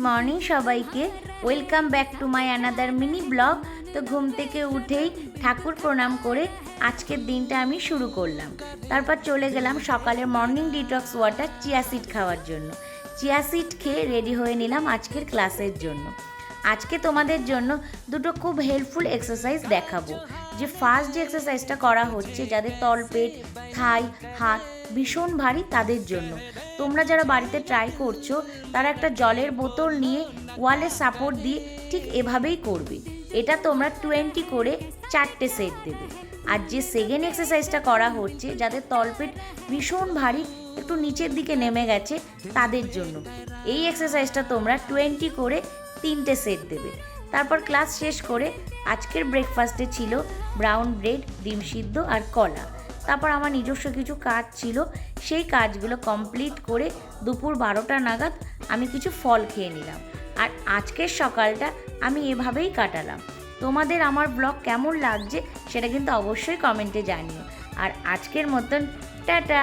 Morning সবাইকে, welcome back to my another mini blog. তো ঘুম থেকে উঠেই ঠাকুর প্রণাম করে আজকের দিনটা আমি শুরু করলাম। তারপর চলে গেলাম সকালের morning detox water chia seed খাওয়ার জন্য। চিয়া সিড খেয়ে রেডি হয়ে নিলাম আজকের ক্লাসের জন্য। আজকে তোমাদের জন্য দুটো খুব হেল্পফুল এক্সারসাইজ দেখাবো। যে ফার্স্ট যে এক্সারসাইজটা করা হচ্ছে যাদের তলপেট, থাই, হাত ভীষণ ভারী তাদের জন্য। তোমরা যারা বাড়িতে ট্রাই করছো তারা একটা জলের বোতল নিয়ে ওয়ালে সাপোর্ট দিয়ে ঠিক এভাবেই করবে। এটা তোমরা 20 করে 4টে সেট দেবে। আর যে সেকেন্ড এক্সারসাইজটা করা হচ্ছে যাদের তলপেট ভীষণ ভারী, একটু নিচের দিকে নেমে গেছে তাদের জন্য, এই এক্সারসাইজটা তোমরা 20 করে 3টে সেট দেবে। তারপর ক্লাস শেষ করে আজকের ব্রেকফাস্টে ছিল ব্রাউন ব্রেড, ডিম সিদ্ধ আর কলা। তারপর আমার নিজস্ব কিছু কাজ ছিল, সেই কাজগুলো কমপ্লিট করে দুপুর 12টা নাগাদ আমি কিছু ফল খেয়ে নিলাম। আর আজকের সকালটা আমি এভাবেই কাটালাম। তোমাদের আমার ব্লগ কেমন লাগছে সেটা কিন্তু অবশ্যই কমেন্টে জানিও। আর আজকের মতন টাটা।